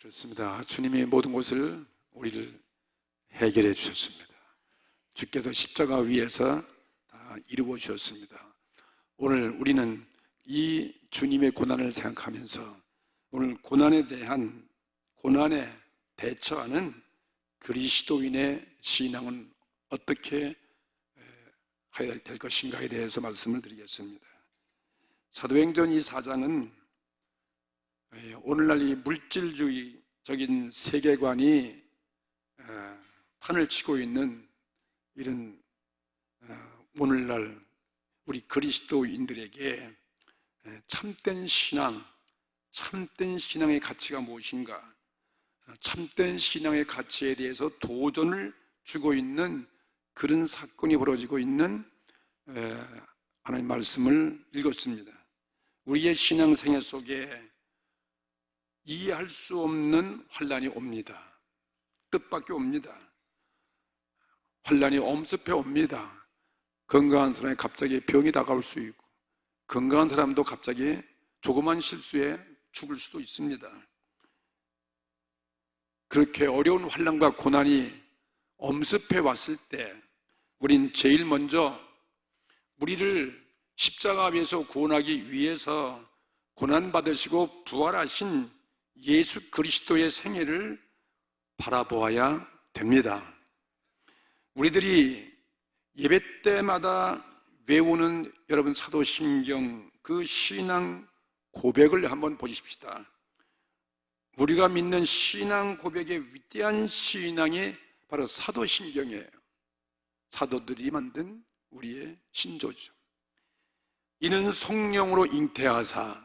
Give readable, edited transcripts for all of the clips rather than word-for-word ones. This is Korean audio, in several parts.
그렇습니다. 주님이 모든 것을 우리를 해결해 주셨습니다. 주께서 십자가 위에서 다 이루어 주셨습니다. 오늘 우리는 이 주님의 고난을 생각하면서 오늘 고난에 대처하는 그리스도인의 신앙은 어떻게 해야 될 것인가에 대해서 말씀을 드리겠습니다. 사도행전 이 4장은 오늘날 이 물질주의적인 세계관이 판을 치고 있는 이런 오늘날 우리 그리스도인들에게 참된 신앙의 가치가 무엇인가, 참된 신앙의 가치에 대해서 도전을 주고 있는 그런 사건이 벌어지고 있는 하나님의 말씀을 읽었습니다. 우리의 신앙생활 속에 이해할 수 없는 환난이 옵니다. 뜻밖의 옵니다. 환난이 엄습해 옵니다. 건강한 사람이 갑자기 병이 다가올 수 있고, 건강한 사람도 갑자기 조그만 실수에 죽을 수도 있습니다. 그렇게 어려운 환난과 고난이 엄습해 왔을 때 우린 제일 먼저 우리를 십자가 위에서 구원하기 위해서 고난받으시고 부활하신 예수 그리스도의 생애를 바라보아야 됩니다. 우리들이 예배 때마다 외우는 여러분 사도신경, 그 신앙 고백을 한번 보십시다. 우리가 믿는 신앙 고백의 위대한 신앙이 바로 사도신경이에요. 사도들이 만든 우리의 신조죠. 이는 성령으로 잉태하사,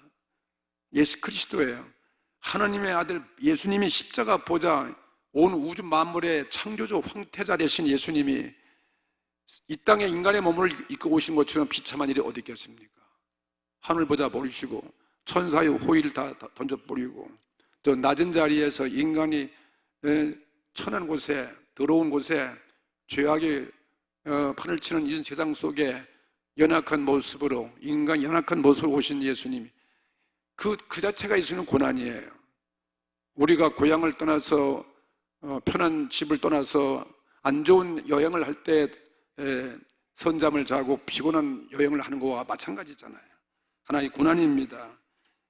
예수 그리스도예요. 하나님의 아들 예수님이 십자가 보자 온 우주 만물의 창조주 황태자 되신 예수님이 이 땅에 인간의 몸을 이끌고 오신 것처럼 비참한 일이 어디 있겠습니까? 하늘 보자 버리시고 천사의 호의를 다 던져버리고 저 낮은 자리에서 인간이 천한 곳에, 더러운 곳에 죄악의 판을 치는 이런 세상 속에 연약한 모습으로, 인간 연약한 모습으로 오신 예수님이 그 자체가 예수님은 고난이에요. 우리가 고향을 떠나서 편한 집을 떠나서 안 좋은 여행을 할 때 선잠을 자고 피곤한 여행을 하는 거와 마찬가지잖아요. 하나의 고난입니다.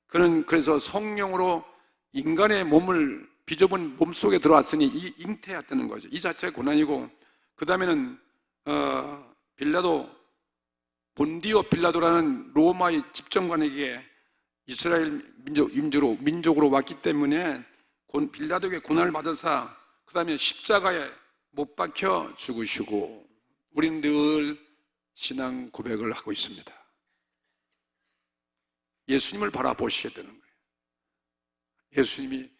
그는 그래서 성령으로 인간의 몸을 비좁은 몸 속에 들어왔으니 이 잉태했다는 거죠. 이 자체가 고난이고, 그 다음에는 본디오 빌라도라는 로마의 집정관에게 이스라엘 민족으로 왔기 때문에 빌라도에게 고난을 받아서 그 다음에 십자가에 못 박혀 죽으시고, 우리는 늘 신앙 고백을 하고 있습니다. 예수님을 바라보셔야 되는 거예요. 예수님이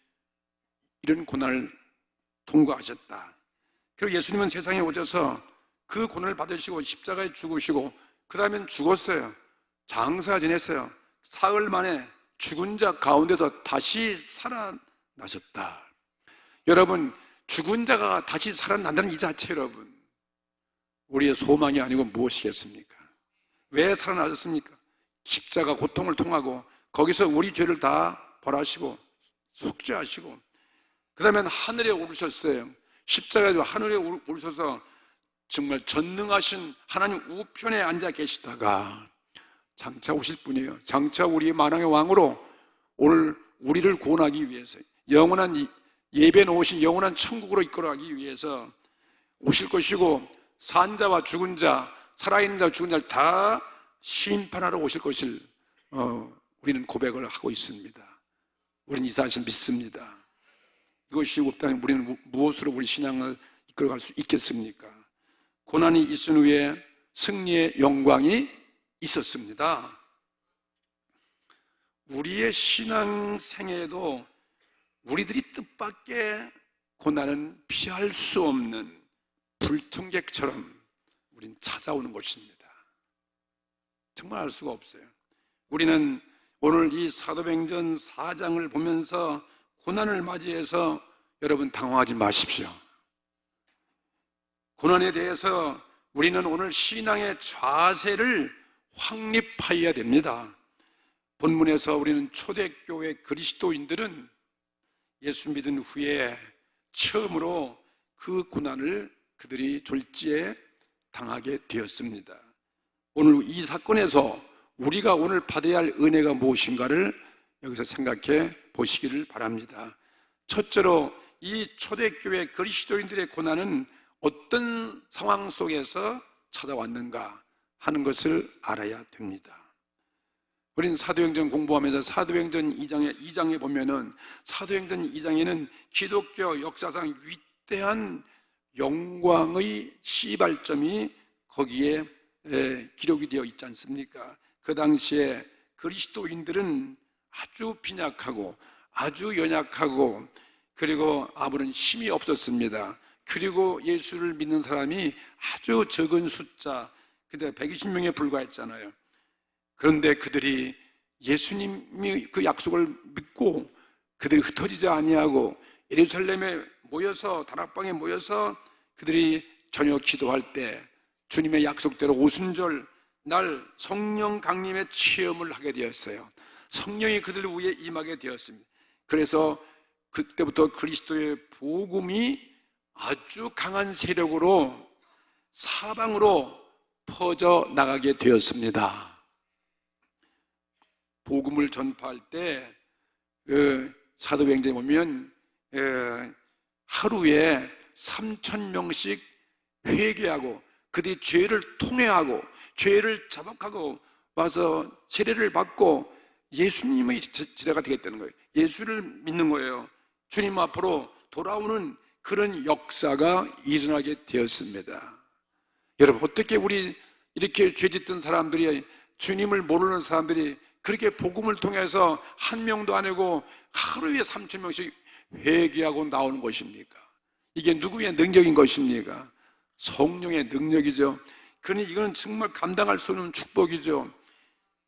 이런 고난을 통과하셨다. 그리고 예수님은 세상에 오셔서 그 고난을 받으시고 십자가에 죽으시고 그 다음엔 죽었어요. 장사 지냈어요. 사흘 만에 죽은 자 가운데서 다시 살아나셨다. 여러분, 죽은 자가 다시 살아난다는 이 자체, 여러분, 우리의 소망이 아니고 무엇이겠습니까? 왜 살아나셨습니까? 십자가 고통을 통하고 거기서 우리 죄를 다 벌하시고 속죄하시고 그 다음에 하늘에 오르셨어요. 십자가에서 하늘에 오르셔서 정말 전능하신 하나님 우편에 앉아 계시다가 장차 오실 분이에요. 장차 우리의 만왕의 왕으로 오늘 우리를 구원하기 위해서 영원한 예배 놓으신 영원한 천국으로 이끌어가기 위해서 오실 것이고, 산자와 죽은 자, 살아있는 자와 죽은 자를 다 심판하러 오실 것을 우리는 고백을 하고 있습니다. 우리는 이 사실 믿습니다. 이것이 없다면 우리는 무엇으로 우리 신앙을 이끌어갈 수 있겠습니까? 고난이 있은 후에 승리의 영광이 있었습니다. 우리의 신앙 생애에도 우리들이 뜻밖의 고난은 피할 수 없는 불청객처럼 우린 찾아오는 것입니다. 정말 알 수가 없어요. 우리는 오늘 이 사도행전 4장을 보면서 고난을 맞이해서 여러분 당황하지 마십시오. 고난에 대해서 우리는 오늘 신앙의 자세를 확립하여야 됩니다. 본문에서 우리는 초대교회 그리스도인들은 예수 믿은 후에 처음으로 그 고난을 그들이 졸지에 당하게 되었습니다. 오늘 이 사건에서 우리가 오늘 받아야 할 은혜가 무엇인가를 여기서 생각해 보시기를 바랍니다. 첫째로 이 초대교회 그리스도인들의 고난은 어떤 상황 속에서 찾아왔는가 하는 것을 알아야 됩니다. 우리는 사도행전 공부하면서 사도행전 2장에 보면은 사도행전 2장에는 기독교 역사상 위대한 영광의 시발점이 거기에 기록이 되어 있지 않습니까? 그 당시에 그리스도인들은 아주 빈약하고 아주 연약하고 그리고 아무런 힘이 없었습니다. 그리고 예수를 믿는 사람이 아주 적은 숫자, 그때 120명에 불과했잖아요. 그런데 그들이 예수님이 그 약속을 믿고 그들이 흩어지지 아니하고 예루살렘에 모여서 다락방에 모여서 그들이 저녁 기도할 때 주님의 약속대로 오순절 날 성령 강림의 체험을 하게 되었어요. 성령이 그들 위에 임하게 되었습니다. 그래서 그때부터 그리스도의 복음이 아주 강한 세력으로 사방으로 퍼져 나가게 되었습니다. 복음을 전파할 때 사도행전에 보면 하루에 3,000명씩 회개하고 그들이 죄를 통회하고 죄를 자복하고 와서 세례를 받고 예수님의 지대가 되겠다는 거예요. 예수를 믿는 거예요. 주님 앞으로 돌아오는 그런 역사가 일어나게 되었습니다. 여러분, 어떻게 우리 이렇게 죄짓던 사람들이, 주님을 모르는 사람들이 그렇게 복음을 통해서 한 명도 아니고 하루에 3,000명씩 회개하고 나오는 것입니까? 이게 누구의 능력인 것입니까? 성령의 능력이죠. 그러니 이건 정말 감당할 수 없는 축복이죠.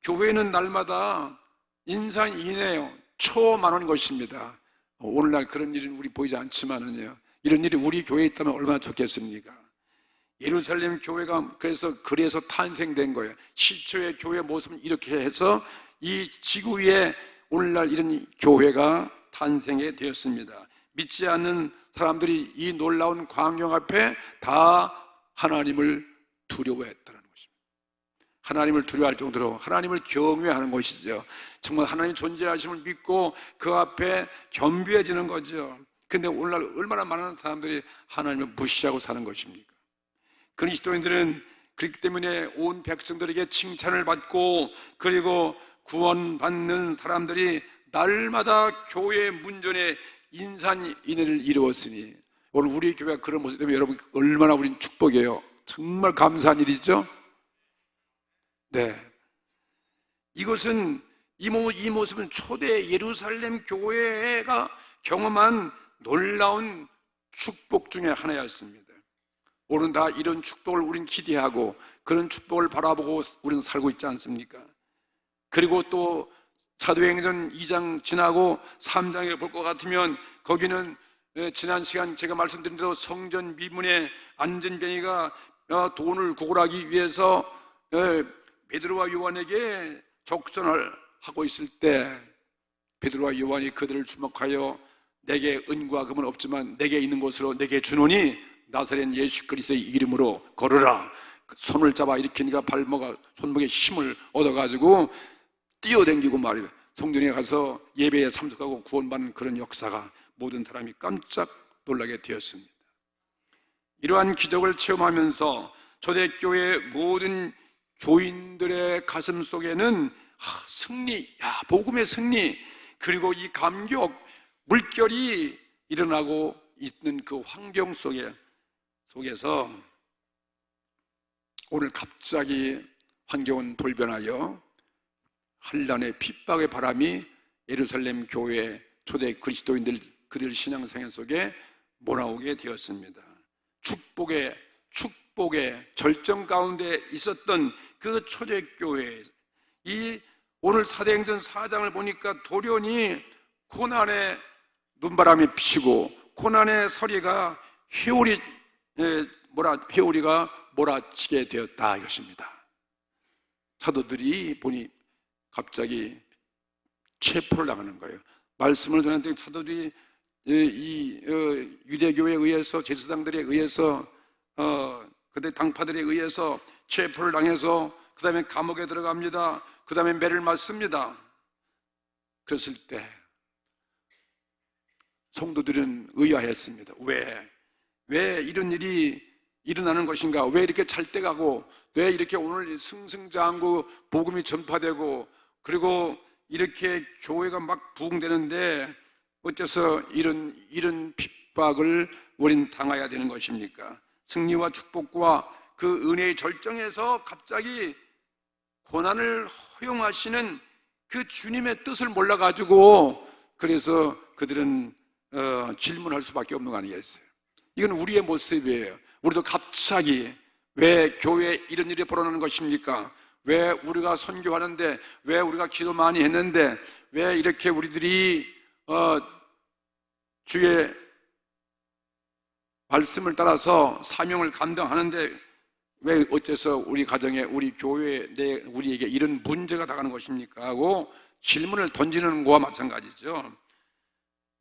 교회는 날마다 인산인해요. 초만원인 것입니다. 오늘날 그런 일은 우리 보이지 않지만은요, 이런 일이 우리 교회에 있다면 얼마나 좋겠습니까? 예루살렘 교회가 그래서 탄생된 거예요. 시초의 교회 모습은 이렇게 해서 이 지구 위에 오늘날 이런 교회가 탄생이 되었습니다. 믿지 않는 사람들이 이 놀라운 광경 앞에 다 하나님을 두려워했다는 것입니다. 하나님을 두려워할 정도로 하나님을 경외하는 것이죠. 정말 하나님 존재하심을 믿고 그 앞에 겸비해지는 거죠. 그런데 오늘날 얼마나 많은 사람들이 하나님을 무시하고 사는 것입니까? 그리스도인들은 그렇기 때문에 온 백성들에게 칭찬을 받고 그리고 구원받는 사람들이 날마다 교회 문전에 인산인해를 이루었으니 오늘 우리 교회가 그런 모습 때문에 여러분 얼마나 우린 축복이에요. 정말 감사한 일이죠. 네, 이것은 이 모습은 초대 예루살렘 교회가 경험한 놀라운 축복 중에 하나였습니다. 오늘 다 이런 축복을 우린 기대하고 그런 축복을 바라보고 우리는 살고 있지 않습니까? 그리고 또 사도행전 2장 지나고 3장에 볼 것 같으면 거기는 지난 시간 제가 말씀드린 대로 성전 미문에 안전뱅이가 돈을 구걸하기 위해서 베드로와 요한에게 적선을 하고 있을 때 베드로와 요한이 그들을 주목하여 내게 은과 금은 없지만 내게 있는 것으로 내게 주노니 나사렛 예수 그리스도의 이름으로 걸으라. 손을 잡아 일으키니까 손목에 힘을 얻어가지고 뛰어댕기고 말이에요. 성전에 가서 예배에 참석하고 구원받는 그런 역사가 모든 사람이 깜짝 놀라게 되었습니다. 이러한 기적을 체험하면서 초대교회 모든 교인들의 가슴 속에는 승리, 복음의 승리, 그리고 이 감격, 물결이 일어나고 있는 그 환경 속에서 오늘 갑자기 환경은 돌변하여 환난의 핍박의 바람이 예루살렘 교회 초대 그리스도인들 그들 신앙생활 속에 몰아오게 되었습니다. 축복의 절정 가운데 있었던 그 초대교회, 이 오늘 사도행전 4장을 보니까 돌연히 고난의 눈바람이 피고 고난의 서리가 회오리가 몰아치게 되었다 이것입니다. 사도들이 보니 갑자기 체포를 당하는 거예요. 말씀을 전하는데 사도들이 유대교에 의해서, 제사장들에 의해서, 그때 당파들에 의해서 체포를 당해서 그 다음에 감옥에 들어갑니다. 그 다음에 매를 맞습니다. 그랬을 때 성도들은 의아했습니다. 왜 이런 일이 일어나는 것인가? 왜 이렇게 찰떡하고, 왜 이렇게 오늘 승승장구 복음이 전파되고, 그리고 이렇게 교회가 막 부흥되는데 어째서 이런 핍박을 우린 당해야 되는 것입니까? 승리와 축복과 그 은혜의 절정에서 갑자기 고난을 허용하시는 그 주님의 뜻을 몰라가지고, 그래서 그들은 질문할 수밖에 없는 거 아니겠어요? 이건 우리의 모습이에요. 우리도 갑자기 왜 교회에 이런 일이 벌어나는 것입니까? 왜 우리가 선교하는데, 왜 우리가 기도 많이 했는데, 왜 이렇게 우리들이 주의 말씀을 따라서 사명을 감당하는데 왜 어째서 우리 가정에, 우리 교회에, 우리에게 이런 문제가 다가는 것입니까? 하고 질문을 던지는 거와 마찬가지죠.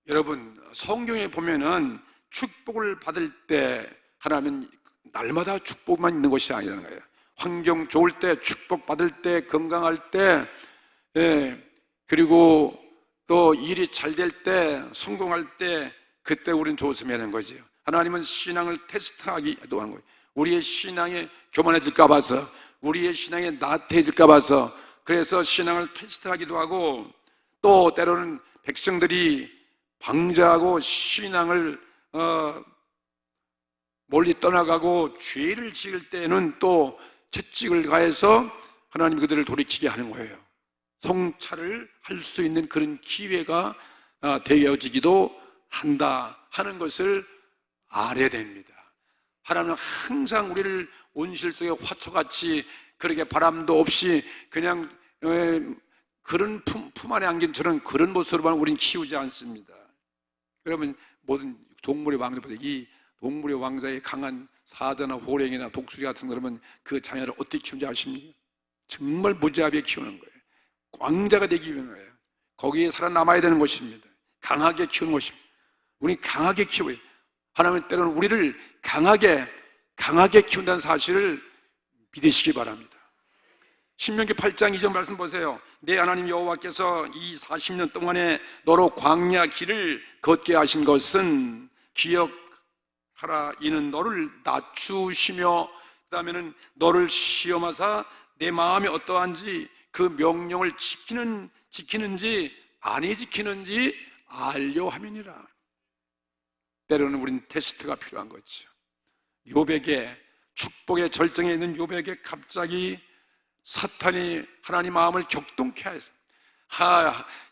여러분, 성경에 보면은 축복을 받을 때 하나님은 날마다 축복만 있는 것이 아니라는 거예요. 환경 좋을 때, 축복 받을 때, 건강할 때, 그리고 또 일이 잘 될 때, 성공할 때, 그때 우리는 조심해야 하는 거죠. 하나님은 신앙을 테스트하기도 하는 거예요. 우리의 신앙이 교만해질까 봐서, 우리의 신앙이 나태해질까 봐서, 그래서 신앙을 테스트하기도 하고, 또 때로는 백성들이 방자하고 신앙을 멀리 떠나가고 죄를 지을 때는 또 채찍을 가해서 하나님이 그들을 돌이키게 하는 거예요. 성찰을 할 수 있는 그런 기회가 되어지기도 한다 하는 것을 알아야 됩니다. 하나님은 항상 우리를 온실 속의 화초같이 그렇게 바람도 없이 그냥 그런 품 안에 안긴 저런 그런 모습으로만 우리는 키우지 않습니다. 그러면 모든 동물의 왕자보다 이 동물의 왕자의 강한 사자나 호랭이나 독수리 같은 그러면 그 자녀를 어떻게 키우는지 아십니까? 정말 무자비하게 키우는 거예요. 왕자가 되기 위한 거예요. 거기에 살아남아야 되는 것입니다. 강하게 키우는 것입니다. 우리 강하게 키워요. 하나님은 때로는 우리를 강하게 키운다는 사실을 믿으시기 바랍니다. 신명기 8장 2절 말씀 보세요. 내 하나님 여호와께서 이 40년 동안에 너로 광야 길을 걷게 하신 것은 기억하라. 이는 너를 낮추시며 그 다음에는 너를 시험하사 내 마음이 어떠한지 그 명령을 지키는지 아니 지키는지 알려 함이니라. 때로는 우린 테스트가 필요한 거죠. 욥에게, 축복의 절정에 있는 욥에게 갑자기 사탄이 하나님 마음을 격동케 해서,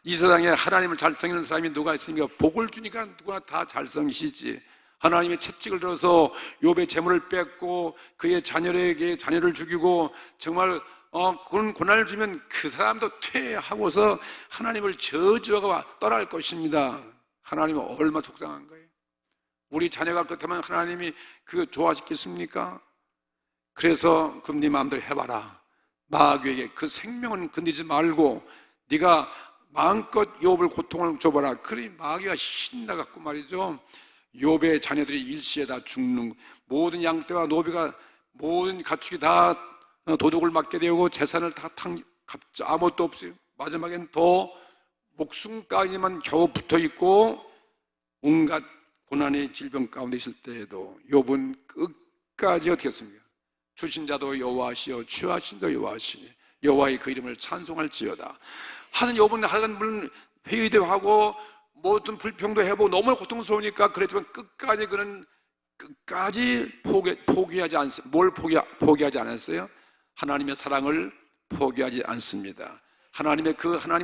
이 세상에 하나님을 잘 섬기는 사람이 누가 있습니까? 복을 주니까 누구나 다 잘 섬기시지. 하나님의 채찍을 들어서 욥의 재물을 뺏고 그의 자녀에게 자녀를 죽이고 정말 그런 고난을 주면 그 사람도 퇴하고서 하나님을 저주하고 떠날 것입니다. 하나님은 얼마나 속상한 거예요. 우리 자녀가 그렇다면 하나님이 그거 좋아하시겠습니까? 그래서 그럼 네 마음대로 해봐라. 마귀에게 그 생명은 건드리지 말고 네가 마음껏 욥을 고통을 줘봐라. 그러니 마귀가 신나갖고 말이죠, 욥의 자녀들이 일시에 다 죽는, 모든 양떼와 노비가 모든 가축이 다 도둑을 맞게 되고 재산을 다 갚자 아무것도 없어요. 마지막엔 더 목숨까지만 겨우 붙어있고 온갖 고난의 질병 가운데 있을 때에도 욥은 끝까지 어떻게 했습니까? 주신 자도 여호와시요 취하신 자도 여호와시니 여호와의 그 이름을 찬송할지어다 하는 욥은 하나님 물론 회의도 하고 모든 불평도 해보고 너무 고통스러우니까 그랬지만 끝까지 포기하지 않습니다. 뭘 포기하지 않았어요? 하나님의 사랑을 포기하지 않습니다. 하나님의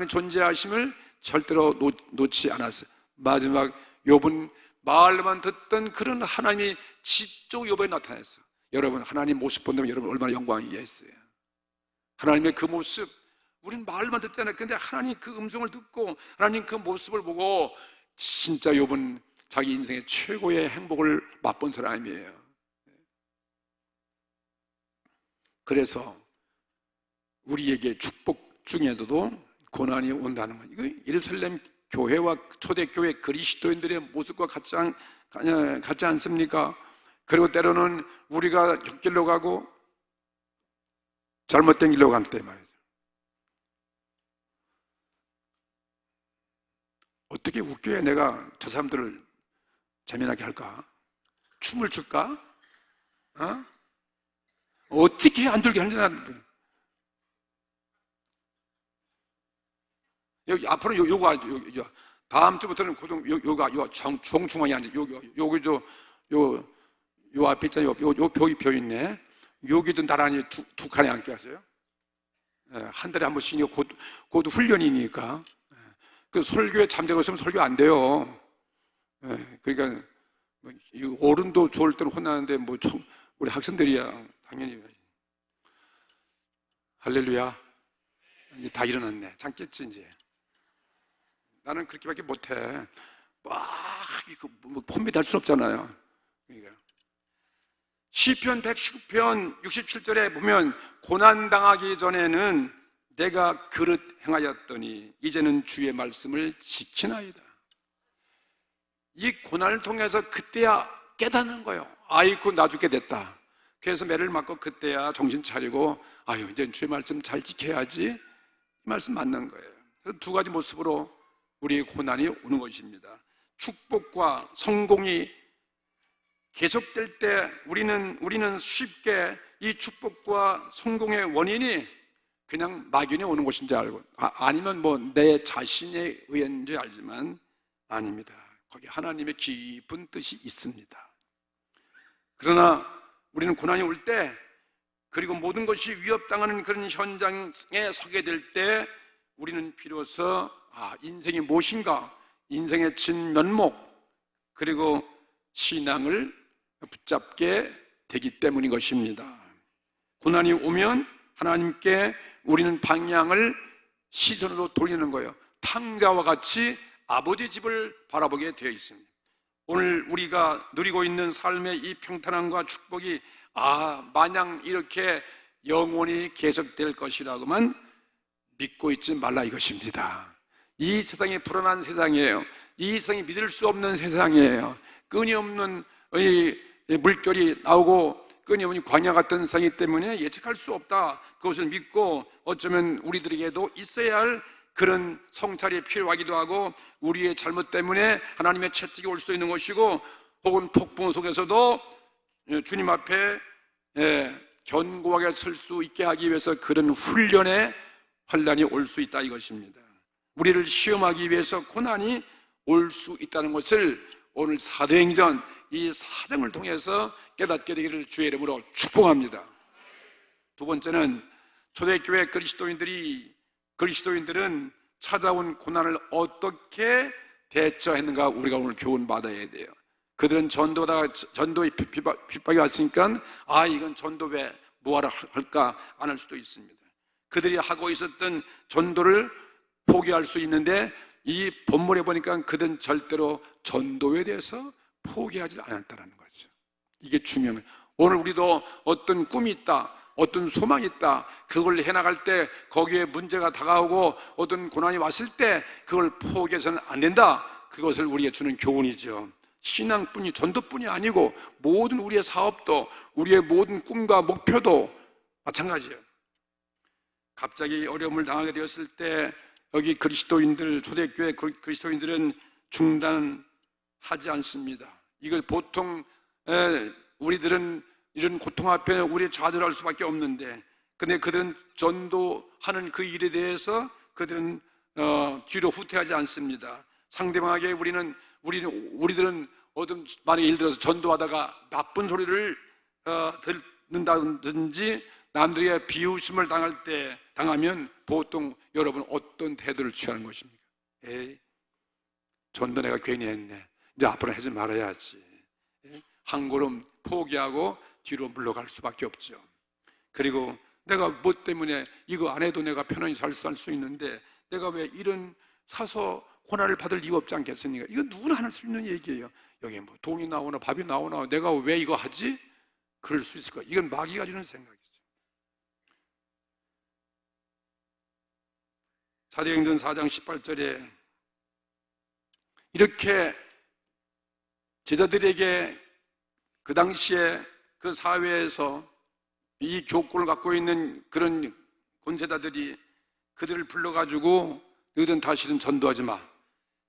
존재하심을 절대로 놓지 않았어요. 마지막 욥은 말만 듣던 그런 하나님이 지적 욥에 나타났어요. 여러분, 하나님 모습 본다면 여러분 얼마나 영광이겠어요. 하나님의 그 모습, 우린 말만 듣잖아요. 근데 하나님 그 음성을 듣고 하나님 그 모습을 보고 진짜 욥은 자기 인생의 최고의 행복을 맛본 사람이에요. 그래서 우리에게 축복 중에도 고난이 온다는 건, 이거 예루살렘 교회와 초대교회 그리스도인들의 모습과 같지 않습니까? 그리고 때로는 우리가 곁길로 가고 잘못된 길로 갈 때 말이죠. 어떻게 웃겨야 내가 저 사람들을 재미나게 할까? 춤을 출까? 어떻게 안 들게 하려나? 여기 앞으로 요거 다음 주부터는 요가 정중앙에 앉아. 여기 요 앞에 있잖아요. 요 벽이 펴 있네. 여기도 나란히 두 칸에 앉게 하세요. 한 달에 한 번씩 곧 훈련이니까. 그 설교에 잠자고 있으면 설교 안 돼요. 그러니까 어른도 좋을 때는 혼나는데 우리 학생들이야 당연히. 할렐루야. 이제 다 일어났네. 잠깼지 이제. 나는 그렇게밖에 못해. 폼이 수 없잖아요. 그러니까. 시편 119편 67절에 보면 고난당하기 전에는 내가 그릇 행하였더니 이제는 주의 말씀을 지키나이다. 이 고난을 통해서 그때야 깨닫는 거예요. 아이고 나 죽게 됐다. 그래서 매를 맞고 그때야 정신 차리고 아유 이제 주의 말씀 잘 지켜야지. 이 말씀 맞는 거예요. 두 가지 모습으로 우리의 고난이 오는 것입니다. 축복과 성공이 계속될 때 우리는 쉽게 이 축복과 성공의 원인이 그냥 막연히 오는 것인 줄 알고 아니면 내 자신에 의한 줄 알지만 아닙니다. 거기 하나님의 깊은 뜻이 있습니다. 그러나 우리는 고난이 올 때 그리고 모든 것이 위협당하는 그런 현장에 서게 될 때 우리는 비로소 인생이 무엇인가, 인생의 진면목 그리고 신앙을 붙잡게 되기 때문인 것입니다. 고난이 오면 하나님께 우리는 방향을 시선으로 돌리는 거예요. 탕자와 같이 아버지 집을 바라보게 되어 있습니다. 오늘 우리가 누리고 있는 삶의 이 평탄함과 축복이 마냥 이렇게 영원히 계속될 것이라고만 믿고 있지 말라 이것입니다. 이 세상이 불안한 세상이에요. 이 세상이 믿을 수 없는 세상이에요. 끊임없는 물결이 나오고 끊임없는 광야 같은 세상이기 때문에 예측할 수 없다. 그것을 믿고 어쩌면 우리들에게도 있어야 할 그런 성찰이 필요하기도 하고 우리의 잘못 때문에 하나님의 채찍이 올 수도 있는 것이고 혹은 폭풍 속에서도 주님 앞에 견고하게 설 수 있게 하기 위해서 그런 훈련의 환난이 올 수 있다 이것입니다. 우리를 시험하기 위해서 고난이 올 수 있다는 것을 오늘 사도행전 이 사정을 통해서 깨닫게 되기를 주의 이름으로 축복합니다. 두 번째는 초대교회 그리스도인들은 찾아온 고난을 어떻게 대처했는가 우리가 오늘 교훈 받아야 돼요. 그들은 전도의 핍박이 왔으니까 이건 전도 왜 뭐하러 할까 안 할 수도 있습니다. 그들이 하고 있었던 전도를 포기할 수 있는데 이 본문에 보니까 그들은 절대로 전도에 대해서 포기하지 않았다는 거죠. 이게 중요해요. 오늘 우리도 어떤 꿈이 있다, 어떤 소망이 있다, 그걸 해나갈 때 거기에 문제가 다가오고 어떤 고난이 왔을 때 그걸 포기해서는 안 된다. 그것을 우리에게 주는 교훈이죠. 신앙뿐이 전도뿐이 아니고 모든 우리의 사업도 우리의 모든 꿈과 목표도 마찬가지예요. 갑자기 어려움을 당하게 되었을 때 여기 초대교회 그리스도인들은 중단하지 않습니다. 이걸 보통 우리들은 이런 고통 앞에 우리 좌절할 수밖에 없는데 근데 그들은 전도하는 그 일에 대해서 그들은 뒤로 후퇴하지 않습니다. 상대방에게 우리들은 만약에 예를 들어서 전도하다가 나쁜 소리를 듣는다든지 남들에게 비웃음을 당하면 보통 여러분 어떤 태도를 취하는 것입니까? 전도 내가 괜히 했네. 이제 앞으로 하지 말아야지. 한 걸음 포기하고 뒤로 물러갈 수밖에 없죠. 그리고 내가 뭐 때문에 이거 안 해도 내가 편안히 잘 살 수 있는데 내가 왜 이런 사서 고난을 받을 이유 없지 않겠습니까? 이거 누구나 할 수 있는 얘기예요. 여기 뭐 돈이 나오나 밥이 나오나 내가 왜 이거 하지? 그럴 수 있을까? 이건 마귀가 주는 생각이죠. 사도행전 4장 18절에 이렇게 제자들에게 그 당시에 그 사회에서 이 교권을 갖고 있는 그런 권세자들이 그들을 불러가지고 너희들은 다시는 전도하지 마,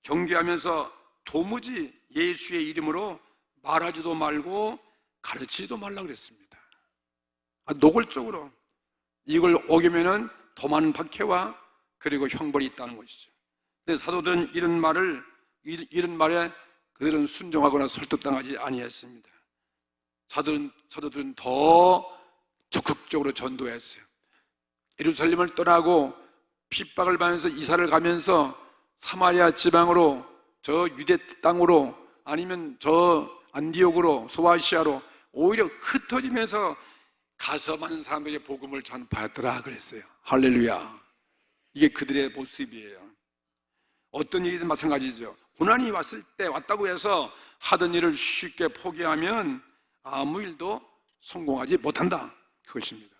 경계하면서 도무지 예수의 이름으로 말하지도 말고 가르치지도 말라 그랬습니다. 노골적으로 이걸 어기면은 더 많은 박해와 그리고 형벌이 있다는 것이죠. 근데 사도들은 이런 말에 그들은 순종하거나 설득당하지 아니했습니다. 사도들은 더 적극적으로 전도했어요. 예루살렘을 떠나고 핍박을 받으면서 이사를 가면서 사마리아 지방으로, 저 유대 땅으로, 아니면 저 안디옥으로, 소아시아로 오히려 흩어지면서 가서 많은 사람에게 복음을 전파했더라 그랬어요. 할렐루야. 이게 그들의 모습이에요. 어떤 일이든 마찬가지죠. 고난이 왔다고 해서 하던 일을 쉽게 포기하면 아무 일도 성공하지 못한다, 그것입니다.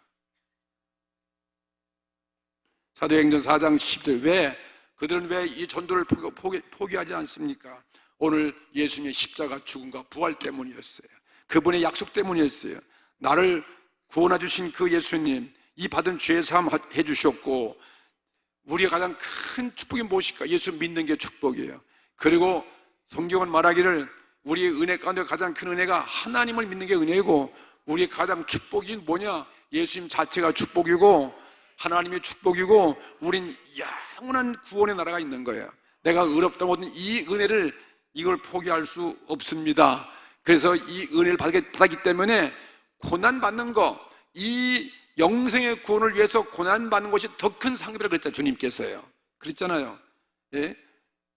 사도행전 4장 10절, 그들은 왜 이 전도를 포기하지 않습니까? 오늘 예수님의 십자가 죽음과 부활 때문이었어요. 그분의 약속 때문이었어요. 나를 구원해 주신 그 예수님, 이 받은 죄 사함 해주셨고, 우리의 가장 큰 축복이 무엇일까? 예수 믿는 게 축복이에요. 그리고 성경은 말하기를 우리의 은혜 가운데 가장 큰 은혜가 하나님을 믿는 게 은혜고, 우리의 가장 축복이 뭐냐? 예수님 자체가 축복이고 하나님의 축복이고, 우린 영원한 구원의 나라가 있는 거예요. 내가 의롭다 못한 이 은혜를, 이걸 포기할 수 없습니다. 그래서 이 은혜를 받았기 때문에 고난받는 거, 이 영생의 구원을 위해서 고난받는 것이 더 큰 상급이라고 그랬잖아요. 주님께서요. 그랬잖아요. 예?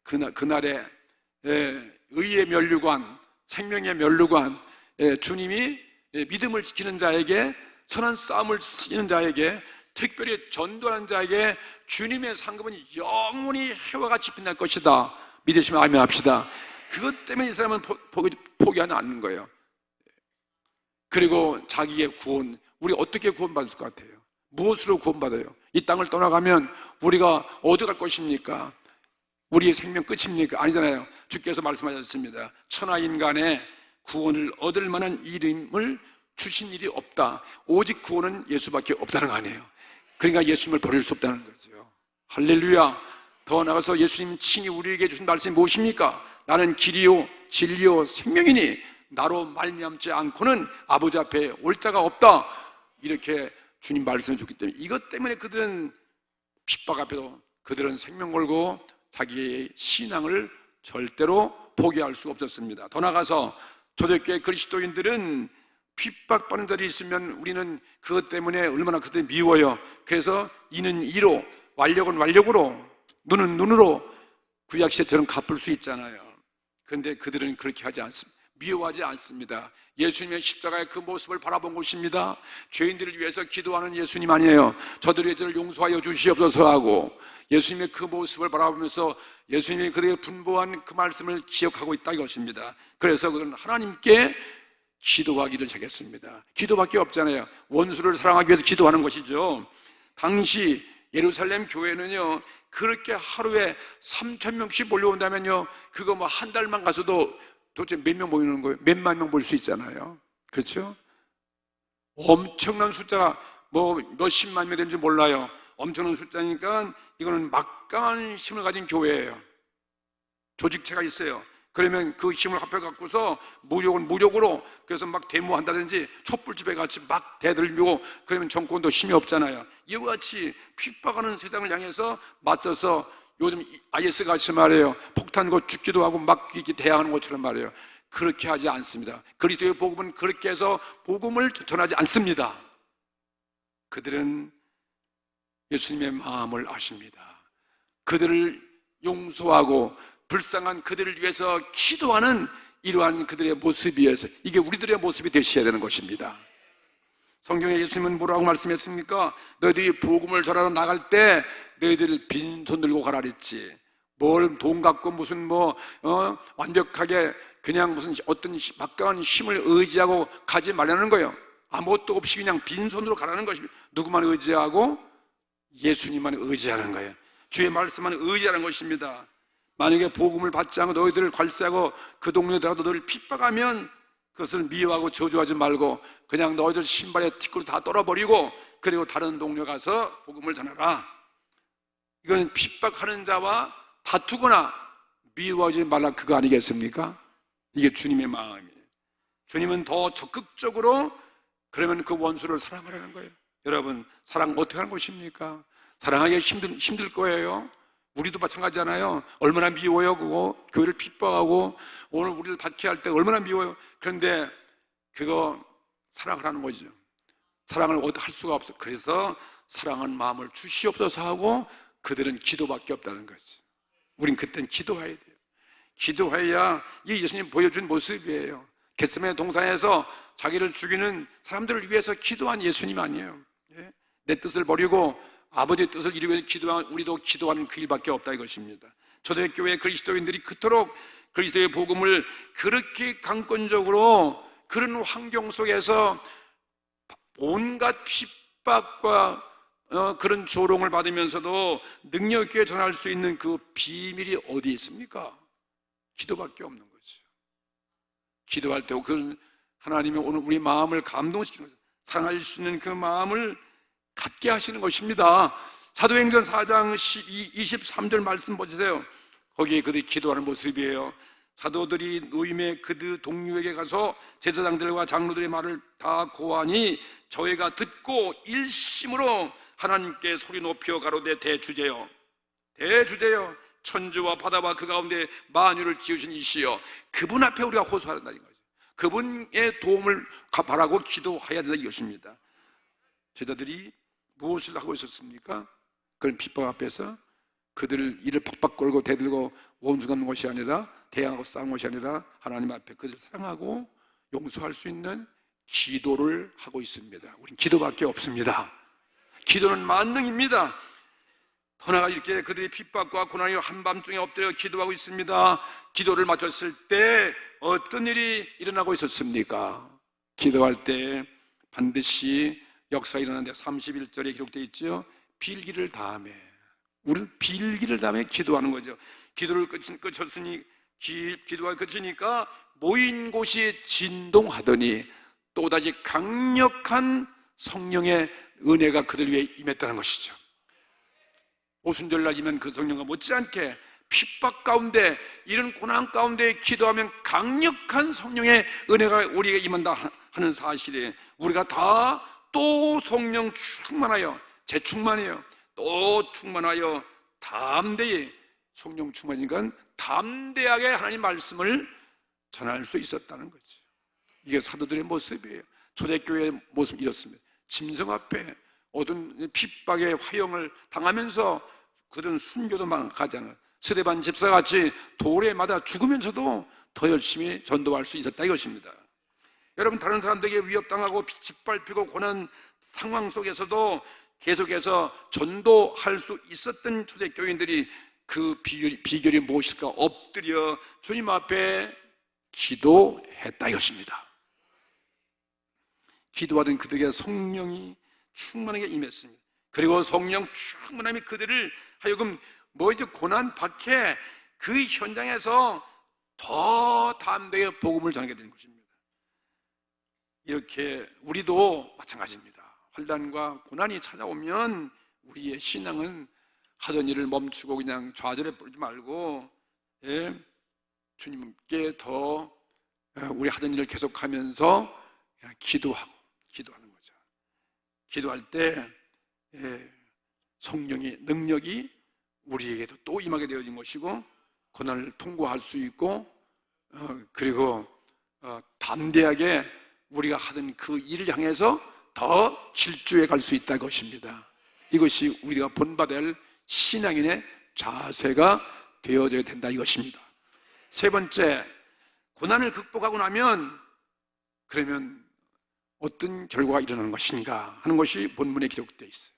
그날에 의의 면류관, 생명의 면류관, 주님이 믿음을 지키는 자에게, 선한 싸움을 치는 자에게, 특별히 전도하는 자에게 주님의 상급은 영원히 해와 같이 빛날 것이다. 믿으시면 아멘 합시다. 그것 때문에 이 사람은 포기하지 않는 거예요. 그리고 자기의 구원, 우리 어떻게 구원받을 것 같아요? 무엇으로 구원받아요? 이 땅을 떠나가면 우리가 어디 갈 것입니까? 우리의 생명 끝입니까? 아니잖아요. 주께서 말씀하셨습니다. 천하인간의 구원을 얻을 만한 이름을 주신 일이 없다. 오직 구원은 예수밖에 없다는 거 아니에요. 그러니까 예수님을 버릴 수 없다는 거죠. 할렐루야. 더 나아가서 예수님 친히 우리에게 주신 말씀이 무엇입니까? 나는 길이요 진리요 생명이니 나로 말미암지 않고는 아버지 앞에 올 자가 없다. 이렇게 주님 말씀해 줬기 때문에, 이것 때문에 그들은 핍박 앞에도 그들은 생명 걸고 자기의 신앙을 절대로 포기할 수 없었습니다. 더 나아가서 초대교회 그리스도인들은 핍박받는 자리 있으면 우리는 그것 때문에 얼마나 그들이 미워요. 그래서 이는 이로, 완력은 완력으로, 눈은 눈으로 구약시대처럼 갚을 수 있잖아요. 그런데 그들은 그렇게 하지 않습니다. 미워하지 않습니다. 예수님의 십자가의 그 모습을 바라본 것입니다. 죄인들을 위해서 기도하는 예수님 아니에요. 저들의 죄를 용서하여 주시옵소서 하고, 예수님의 그 모습을 바라보면서 예수님이 그들에게 분보한 그 말씀을 기억하고 있다 이것입니다. 그래서 그들은 하나님께 기도하기를 시작했습니다. 기도밖에 없잖아요. 원수를 사랑하기 위해서 기도하는 것이죠. 당시 예루살렘 교회는요, 그렇게 하루에 3,000명씩 몰려온다면요, 그거 뭐 한 달만 가서도 도대체 몇 명 모이는 거예요? 몇만 명 모일 수 있잖아요. 그렇죠? 엄청난 숫자가 뭐 몇십만 명 되는지 몰라요. 엄청난 숫자니까 이거는 막강한 힘을 가진 교회예요. 조직체가 있어요. 그러면 그 힘을 합해갖고서 무력으로, 그래서 막 데모한다든지 촛불집회 같이 막 대들고, 그러면 정권도 힘이 없잖아요. 이와 같이 핍박하는 세상을 향해서 맞서서, 요즘 IS 같이 말해요, 폭탄고 죽기도 하고 막 이렇게 대항하는 것처럼 말해요. 그렇게 하지 않습니다. 그리스도의 복음은 그렇게 해서 복음을 전하지 않습니다. 그들은 예수님의 마음을 아십니다. 그들을 용서하고 불쌍한 그들을 위해서 기도하는 이러한 그들의 모습이어서, 이게 우리들의 모습이 되셔야 되는 것입니다. 성경에 예수님은 뭐라고 말씀했습니까? 너희들이 복음을 전하러 나갈 때 너희들 빈손 들고 가라 그랬지. 뭘 돈 갖고 무슨 완벽하게 그냥 무슨 어떤 막강한 힘을 의지하고 가지 말라는 거예요. 아무것도 없이 그냥 빈손으로 가라는 것입니다. 누구만 의지하고? 예수님만 의지하는 거예요. 주의 말씀만 의지하는 것입니다. 만약에 복음을 받지 않고 너희들을 괄세하고 그 동네에 들어가도 너희를 핍박하면 그것을 미워하고 저주하지 말고 그냥 너희들 신발에 티끌 다 떨어버리고 그리고 다른 동네 가서 복음을 전하라. 이건 핍박하는 자와 다투거나 미워하지 말라, 그거 아니겠습니까? 이게 주님의 마음이에요. 주님은 더 적극적으로 그러면 그 원수를 사랑하라는 거예요. 여러분, 사랑 어떻게 하는 것입니까? 사랑하기 힘들 거예요. 우리도 마찬가지잖아요. 얼마나 미워요. 그거 교회를 핍박하고 오늘 우리를 박해할 때 얼마나 미워요. 그런데 그거 사랑하라는 거죠. 사랑을 할 수가 없어. 그래서 사랑하는 마음을 주시옵소서 하고 그들은 기도밖에 없다는 거지. 우린 그땐 기도해야 돼요. 기도해야 이 예수님 보여준 모습이에요. 겟세마네 동산에서 자기를 죽이는 사람들을 위해서 기도한 예수님 아니에요. 내 뜻을 버리고 아버지의 뜻을 이루기 위해서 기도한, 우리도 기도하는 그 일밖에 없다 이것입니다. 초대교회 그리스도인들이 그토록 그리스도의 복음을 그렇게 강권적으로 그런 환경 속에서 온갖 핍박과 그런 조롱을 받으면서도 능력 있게 전할 수 있는 그 비밀이 어디 있습니까? 기도밖에 없는 거죠. 기도할 때 그 하나님이 오늘 우리 마음을 감동시키는 거죠. 사랑할 수 있는 그 마음을 갖게 하시는 것입니다. 사도행전 4장 23절 말씀 보세요. 거기에 그들이 기도하는 모습이에요. 사도들이 노임의 그들 동료에게 가서 제사장들과 장로들의 말을 다 고하니 저희가 듣고 일심으로 하나님께 소리 높여 가로되 대주제여 천지와 바다와 그 가운데 만유를 지으신 이시여, 그분 앞에 우리가 호소한다는 거죠. 그분의 도움을 바라고 기도해야 된다 이것입니다. 제자들이 무엇을 하고 있었습니까? 그런 핍박 앞에서 그들을 이를 박박 걸고 대들고 원수하는 것이 아니라, 대항하고 싸우는 것이 아니라 하나님 앞에 그들을 사랑하고 용서할 수 있는 기도를 하고 있습니다. 우린 기도밖에 없습니다. 기도는 만능입니다. 더나가 이렇게 그들이 핍박과 고난이 한밤중에 엎드려 기도하고 있습니다. 기도를 마쳤을 때 어떤 일이 일어나고 있었습니까? 기도할 때 반드시 역사가 일어나는데 31절에 기록되어 있죠. 빌기를 다하며, 우리는 빌기를 다하며 기도하는 거죠. 기도를 끝쳤으니 기도가 끝이니까 모인 곳이 진동하더니 또다시 강력한 성령의 은혜가 그들 위해 임했다는 것이죠. 오순절날이면 그 성령과 못지않게 핍박 가운데, 이런 고난 가운데 기도하면 강력한 성령의 은혜가 우리에게 임한다 하는 사실에 우리가 다 또 성령 충만하여, 재충만해요. 또 충만하여 담대히, 성령 충만이니까 담대하게 하나님 말씀을 전할 수 있었다는 거죠. 이게 사도들의 모습이에요. 초대교회의 모습이 이렇습니다. 짐승 앞에 어떤 핍박의 화형을 당하면서 그들은 순교도 망하잖아요. 스데반 집사같이 돌에 맞아 죽으면서도 더 열심히 전도할 수 있었다 이것입니다. 여러분, 다른 사람들에게 위협당하고 짓밟히고 고난 상황 속에서도 계속해서 전도할 수 있었던 초대교인들이 그 비결이 무엇일까? 엎드려 주님 앞에 기도했다 이것입니다. 기도하던 그들에게 성령이 충만하게 임했습니다. 그리고 성령 충만함이 그들을 하여금 고난 박해 그 현장에서 더 담대하게 복음을 전하게 되는 것입니다. 이렇게 우리도 마찬가지입니다. 환난과 고난이 찾아오면 우리의 신앙은 하던 일을 멈추고 그냥 좌절해 버리지 말고 주님께 더 우리 하던 일을 계속하면서 기도하는 거죠. 기도할 때 성령의 능력이 우리에게도 또 임하게 되어진 것이고, 고난을 통과할 수 있고, 그리고 담대하게 우리가 하던 그 일을 향해서 더 질주해 갈 수 있다는 것입니다. 이것이 우리가 본받을 신앙인의 자세가 되어져야 된다 이것입니다. 세 번째, 고난을 극복하고 나면 그러면 어떤 결과가 일어나는 것인가 하는 것이 본문에 기록되어 있어요.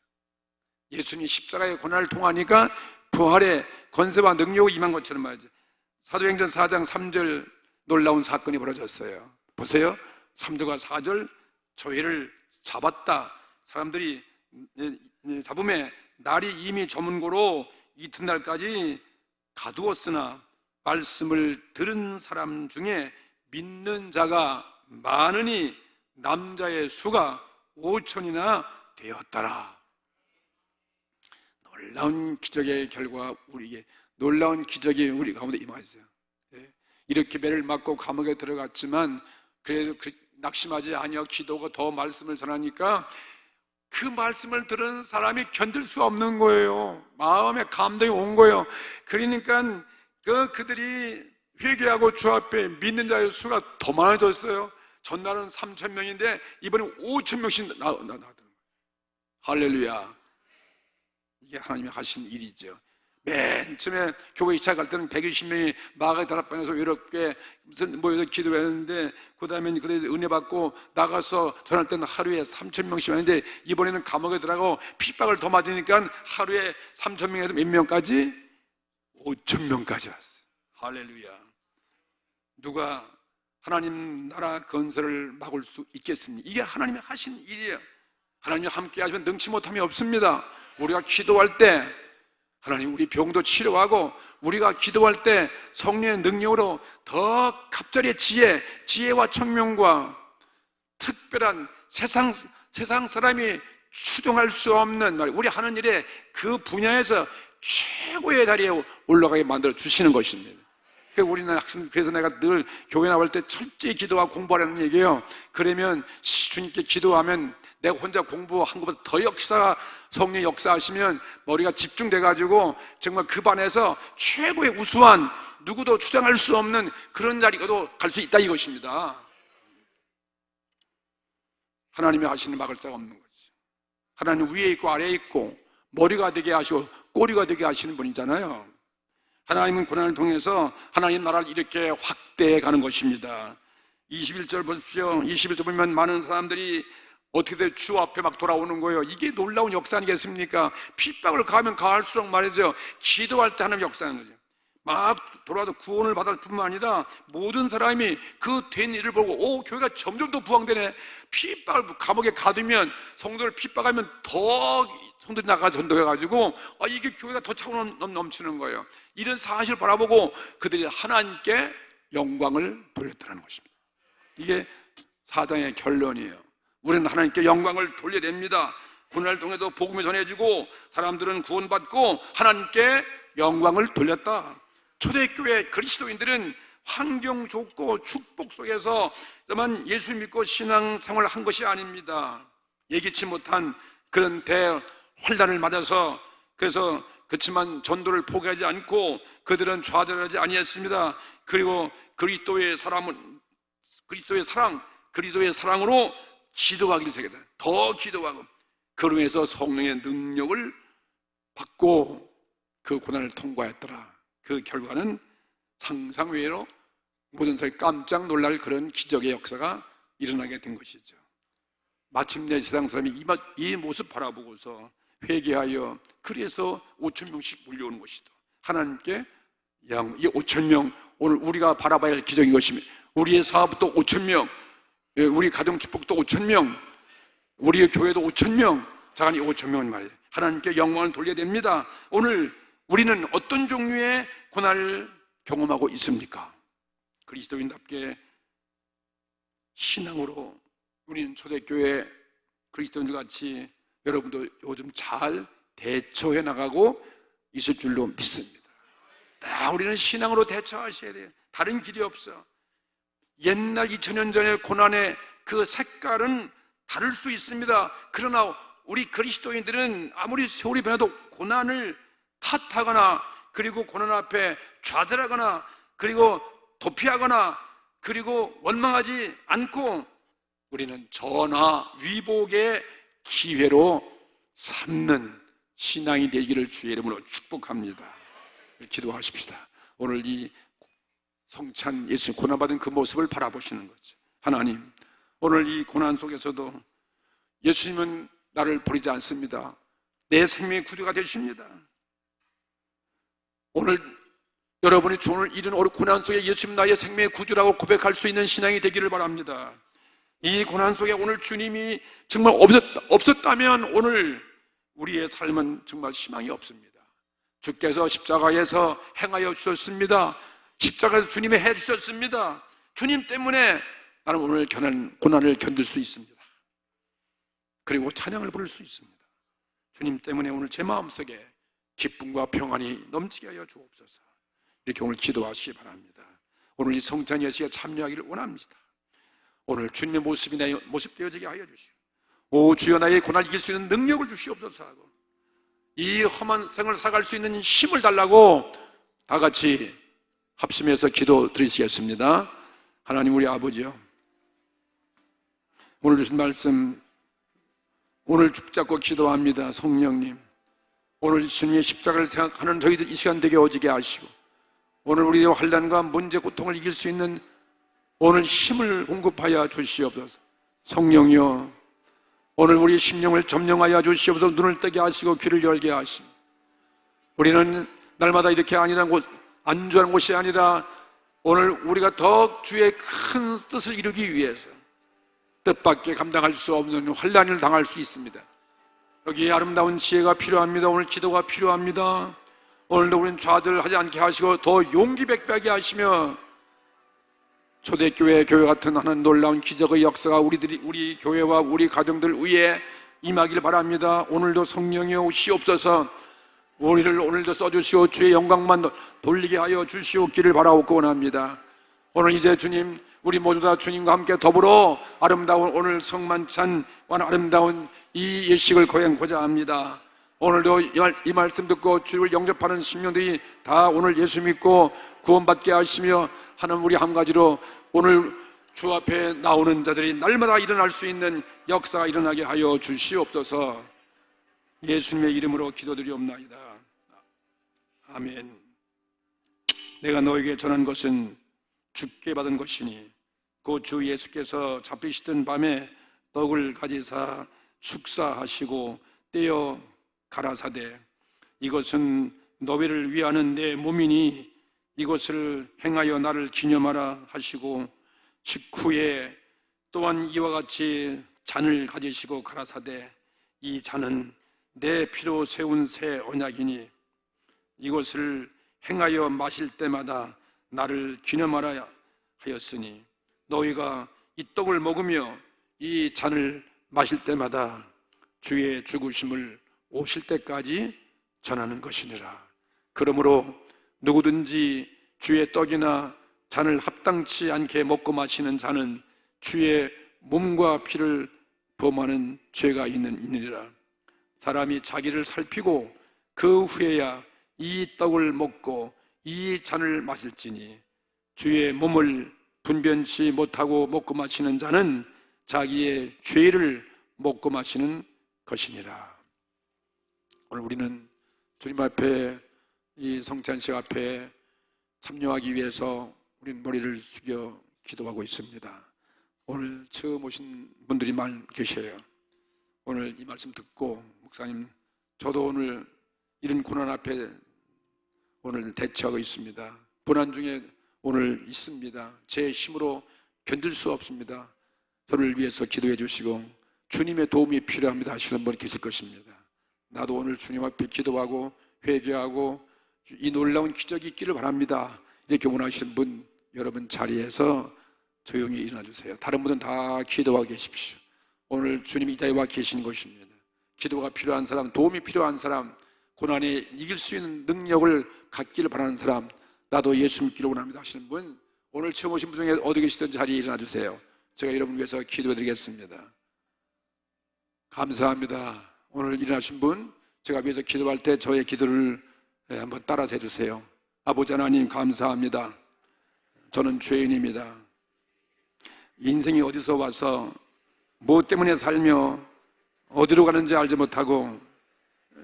예수님이 십자가의 고난을 통하니까 부활의 권세와 능력이 임한 것처럼 말이죠. 사도행전 4장 3절 놀라운 사건이 벌어졌어요. 보세요. 3절과 4절, 저희를 잡았다. 사람들이 잡음에 날이 이미 저문고로 이튿날까지 가두었으나 말씀을 들은 사람 중에 믿는 자가 많으니 남자의 수가 5천이나 되었더라. 놀라운 기적의 결과, 우리에게 놀라운 기적이 우리 가운데 임하였어요. 이렇게 매를 맞고 감옥에 들어갔지만 그래도 낙심하지 아니하고 기도가 더 말씀을 전하니까 그 말씀을 들은 사람이 견딜 수 없는 거예요. 마음에 감동이 온 거예요. 그러니까 그들이 회개하고 주 앞에 믿는 자의 수가 더 많아졌어요. 전날은 3천 명인데 이번에 5천 명씩 나더라고요. 할렐루야. 이게 하나님이 하신 일이죠. 맨 처음에 교회 시작할 때는 120명이 마가의 다락방에서 외롭게 모여서 기도했는데, 그 다음에 그들 은혜 받고 나가서 전할 때는 하루에 3천 명씩 왔는데, 이번에는 감옥에 들어가고 핍박을 더 맞으니까 하루에 3천 명에서 몇 명까지? 5천 명까지 왔어요. 할렐루야. 누가 하나님 나라 건설을 막을 수 있겠습니까? 이게 하나님이 하신 일이에요. 하나님이 함께 하시면 능치 못함이 없습니다. 우리가 기도할 때 하나님 우리 병도 치료하고, 우리가 기도할 때 성령의 능력으로 더 갑절의 지혜와 청명과 특별한 세상 사람이 추종할 수 없는 우리 하는 일에 그 분야에서 최고의 자리에 올라가게 만들어 주시는 것입니다. 그래서 내가 늘 교회 나올 때 철저히 기도하고 공부하라는 얘기예요. 그러면 주님께 기도하면 내가 혼자 공부한 것보다 더 성령의 역사하시면 머리가 집중돼가지고 정말 그 반에서 최고의 우수한, 누구도 주장할 수 없는 그런 자리가도 갈 수 있다 이것입니다. 하나님이 하시는 막을 자가 없는 거죠. 하나님 위에 있고 아래에 있고 머리가 되게 하시고 꼬리가 되게 하시는 분이잖아요. 하나님은 고난을 통해서 하나님 나라를 이렇게 확대해 가는 것입니다. 21절 보십시오. 21절 보면 많은 사람들이 어떻게 돼? 주 앞에 막 돌아오는 거예요. 이게 놀라운 역사 아니겠습니까? 핍박을 가면 가할수록 말이죠, 기도할 때 하나님 역사하는 거죠. 막 돌아와도 구원을 받을 뿐만 아니라 모든 사람이 그 된 일을 보고 교회가 점점 더 부흥되네. 핍박을 감옥에 가두면, 성도를 핍박하면 더 성도들이 나가 전도해가지고 이게 교회가 더 차고 넘치는 거예요. 이런 사실을 바라보고 그들이 하나님께 영광을 돌렸다는 것입니다. 이게 사장의 결론이에요. 우리는 하나님께 영광을 돌려야 됩니다. 고난을 통해서 복음이 전해지고 사람들은 구원받고 하나님께 영광을 돌렸다. 초대교회 그리스도인들은 환경 좋고 축복 속에서 예수 믿고 신앙생활을 한 것이 아닙니다. 예기치 못한 그런 대환란을 맞아서, 그렇지만 전도를 포기하지 않고 그들은 좌절하지 아니했습니다. 그리고 그리스도의 사랑으로 기도하기를 새겼다. 더 기도하고, 그로 인해서 성령의 능력을 받고 그 고난을 통과했더라. 그 결과는 상상 외로 모든 사람이 깜짝 놀랄 그런 기적의 역사가 일어나게 된 것이죠. 마침내 세상 사람이 이 모습 바라보고서 회개하여, 그래서 5천 명씩 몰려오는 것이다. 하나님께 이 5천 명, 오늘 우리가 바라봐야 할 기적인 것입니다. 우리의 사업도 5천 명, 우리 가정축복도 5천 명, 우리의 교회도 5천 명, 자간이 5천 명은 말이에요. 하나님께 영광을 돌려야 됩니다. 오늘 우리는 어떤 종류의 고난을 경험하고 있습니까? 그리스도인답게 신앙으로 우리는 초대교회 그리스도인들 같이 여러분도 요즘 잘 대처해 나가고 있을 줄로 믿습니다. 우리는 신앙으로 대처하셔야 돼요. 다른 길이 없어. 옛날 2000년 전의 고난의 그 색깔은 다를 수 있습니다. 그러나 우리 그리스도인들은 아무리 세월이 변해도 고난을 탓하거나, 그리고 고난 앞에 좌절하거나, 그리고 도피하거나, 그리고 원망하지 않고 우리는 전화 위복의 기회로 삼는 신앙이 되기를 주의 이름으로 축복합니다. 기도하십시다. 오늘 이 성찬 예수님 고난받은 그 모습을 바라보시는 거죠. 하나님, 오늘 이 고난 속에서도 예수님은 나를 버리지 않습니다. 내 생명의 구주가 되십니다. 오늘 여러분이 오늘 이런 고난 속에 예수님 나의 생명의 구주라고 고백할 수 있는 신앙이 되기를 바랍니다. 이 고난 속에 오늘 주님이 정말 없었다면 오늘 우리의 삶은 정말 희망이 없습니다. 주께서 십자가에서 행하여 주셨습니다. 십자가에서 주님이 해 주셨습니다. 주님 때문에 나는 오늘 고난을 견딜 수 있습니다. 그리고 찬양을 부를 수 있습니다. 주님 때문에 오늘 제 마음속에 기쁨과 평안이 넘치게 하여 주옵소서. 이렇게 오늘 기도하시기 바랍니다. 오늘 이 성찬 예식에 참여하기를 원합니다. 오늘 주님의 모습이 내 모습 되어지게 하여 주시오. 오 주여, 나의 고난을 이길 수 있는 능력을 주시옵소서 하고 이 험한 생을 살아갈 수 있는 힘을 달라고 다 같이 합심해서 기도 드리시겠습니다. 하나님 우리 아버지요, 오늘 주신 말씀 오늘 붙잡고 기도합니다. 성령님, 오늘 주님의 십자가를 생각하는 저희들 이 시간 되게 오지게 하시고 오늘 우리의 환난과 문제, 고통을 이길 수 있는 오늘 힘을 공급하여 주시옵소서. 성령이여, 오늘 우리 심령을 점령하여 주시옵소서. 눈을 뜨게 하시고 귀를 열게 하시고 우리는 날마다 이렇게 안주하는 곳이 아니라 오늘 우리가 더 주의 큰 뜻을 이루기 위해서 뜻밖에 감당할 수 없는 환난을 당할 수 있습니다. 여기에 아름다운 지혜가 필요합니다. 오늘 기도가 필요합니다. 오늘도 우리는 좌절하지 않게 하시고 더 용기 백배하게 하시며 초대교회 교회 같은 하는 놀라운 기적의 역사가 우리 교회와 우리 가정들 위에 임하길 바랍니다. 오늘도 성령이 오시옵소서. 우리를 오늘도 써주시오. 주의 영광만 돌리게 하여 주시옵기를 바라옵고 원합니다. 오늘 이제 주님, 우리 모두 다 주님과 함께 더불어 아름다운 오늘 성만찬과 아름다운 이 예식을 거행하고자 합니다. 오늘도 이 말씀 듣고 주를 영접하는 심령들이 다 오늘 예수 믿고 구원받게 하시며 하는 우리 한 가지로 오늘 주 앞에 나오는 자들이 날마다 일어날 수 있는 역사가 일어나게 하여 주시옵소서. 예수님의 이름으로 기도드리옵나이다. 아멘. 내가 너에게 전한 것은 주께 받은 것이니 그 주 예수께서 잡히시던 밤에 떡을 가지사 축사하시고 떼어 가라사대 이것은 너희를 위하는 내 몸이니 이것을 행하여 나를 기념하라 하시고 직후에 또한 이와 같이 잔을 가지시고 가라사대 이 잔은 내 피로 세운 새 언약이니 이것을 행하여 마실 때마다 나를 기념하라 하였으니 너희가 이 떡을 먹으며 이 잔을 마실 때마다 주의 죽으심을 오실 때까지 전하는 것이니라. 그러므로 누구든지 주의 떡이나 잔을 합당치 않게 먹고 마시는 자는 주의 몸과 피를 범하는 죄가 있느니라. 사람이 자기를 살피고 그 후에야 이 떡을 먹고 이 잔을 마실지니 주의 몸을 분변치 못하고 먹고 마시는 자는 자기의 죄를 먹고 마시는 것이니라. 오늘 우리는 주님 앞에 이 성찬식 앞에 참여하기 위해서 우리는 머리를 숙여 기도하고 있습니다. 오늘 처음 오신 분들이 많이 계셔요. 오늘 이 말씀 듣고 목사님, 저도 오늘 이런 고난 앞에 오늘 대처하고 있습니다. 고난 중에 오늘 있습니다. 제 힘으로 견딜 수 없습니다. 저를 위해서 기도해 주시고 주님의 도움이 필요합니다 하시는 분이 계실 것입니다. 나도 오늘 주님 앞에 기도하고 회개하고 이 놀라운 기적이 있기를 바랍니다. 이렇게 원하시는 분 여러분 자리에서 조용히 일어나 주세요. 다른 분은 다 기도하고 계십시오. 오늘 주님이 이 자리에 와 계신 것입니다. 기도가 필요한 사람, 도움이 필요한 사람, 고난에 이길 수 있는 능력을 갖기를 바라는 사람, 나도 예수 믿기를 원합니다 하시는 분 오늘 처음 오신 분 중에 어디 계시든 자리에 일어나 주세요. 제가 여러분 위해서 기도해 드리겠습니다. 감사합니다. 오늘 일어나신 분 제가 위해서 기도할 때 저의 기도를 한번 따라서 해주세요. 아버지 하나님 감사합니다. 저는 죄인입니다. 인생이 어디서 와서 무엇 때문에 살며 어디로 가는지 알지 못하고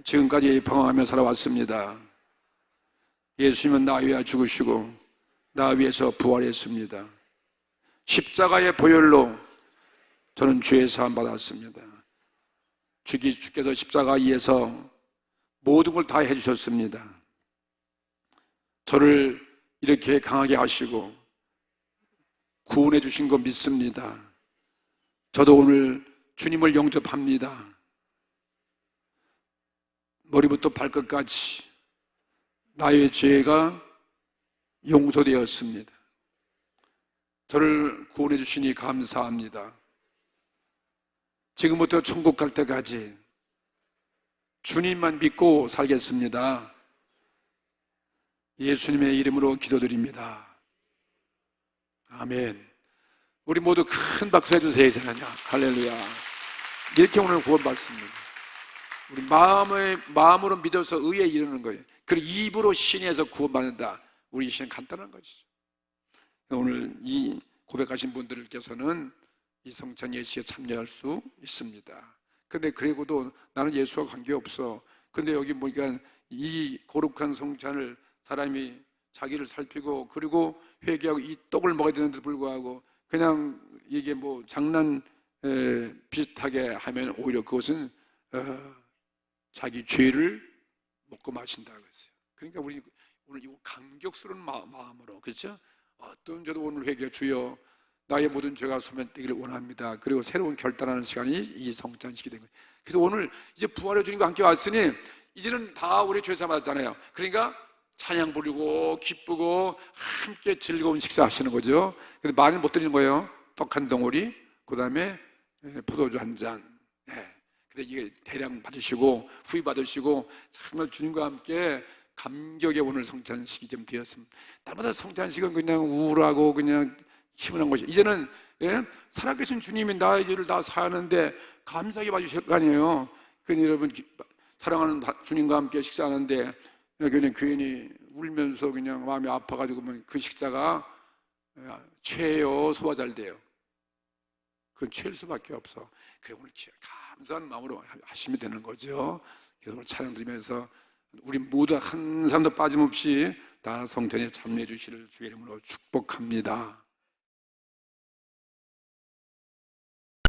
지금까지 방황하며 살아왔습니다. 예수님은 나 위하여 죽으시고 나 위해서 부활했습니다. 십자가의 보혈로 저는 죄의 사함 받았습니다. 주께서 십자가 위에서 모든 걸 다 해주셨습니다. 저를 이렇게 강하게 하시고 구원해 주신 거 믿습니다. 저도 오늘 주님을 영접합니다. 머리부터 발끝까지 나의 죄가 용서되었습니다. 저를 구원해 주시니 감사합니다. 지금부터 천국 갈 때까지 주님만 믿고 살겠습니다. 예수님의 이름으로 기도드립니다. 아멘. 우리 모두 큰 박수 해주세요. 할렐루야. 이렇게 오늘 구원받습니다. 우리 마음으로 믿어서 의에 이르는 거예요. 그리고 입으로 신에서 구원받는다. 우리 신은 간단한 것이죠. 오늘 이 고백하신 분들께서는 이 성찬 예식에 참여할 수 있습니다. 근데 그리고도 나는 예수와 관계없어. 근데 여기 보니까 이 거룩한 성찬을 사람이 자기를 살피고 그리고 회개하고 이 떡을 먹어야 되는데 불구하고 그냥 이게 뭐 장난 비슷하게 하면 오히려 그것은 자기 죄를 먹고 마신다고 했어요. 그러니까 우리 오늘 이 감격스러운 마음으로, 그렇죠? 어떤 저도 오늘 회개, 주여 나의 모든 죄가 소멸되기를 원합니다. 그리고 새로운 결단하는 시간이 이 성찬식이 된 거예요. 그래서 오늘 이제 부활의 주님과 함께 왔으니 이제는 다 우리 죄 사받았잖아요. 그러니까 찬양 부르고 기쁘고 함께 즐거운 식사하시는 거죠. 그래서 많이 못 드리는 거예요. 떡 한 덩어리, 그 다음에 포도주 한 잔. 근데 이게 대량 받으시고 후히 받으시고 정말 주님과 함께 감격의 오늘 성찬식이 좀 되었습니다. 날마다 성찬식은 그냥 우울하고 그냥 시원한 것이, 이제는 살아계신 주님이 나의 죄를 다 사하는데 감사하게 봐주실 거 아니에요. 그러니 여러분 사랑하는 주님과 함께 식사하는데 그냥 괜히 울면서 그냥 마음이 아파가지고 그 식사가 최요 소화 잘 돼요. 그건 최일 수밖에 없어. 그래 오늘 감사한 마음으로 하시면 되는 거죠. 그래서 오늘 찬양 드리면서 우리 모두 한 사람도 빠짐없이 다 성찬에 참여해 주시를 주의 이름으로 축복합니다.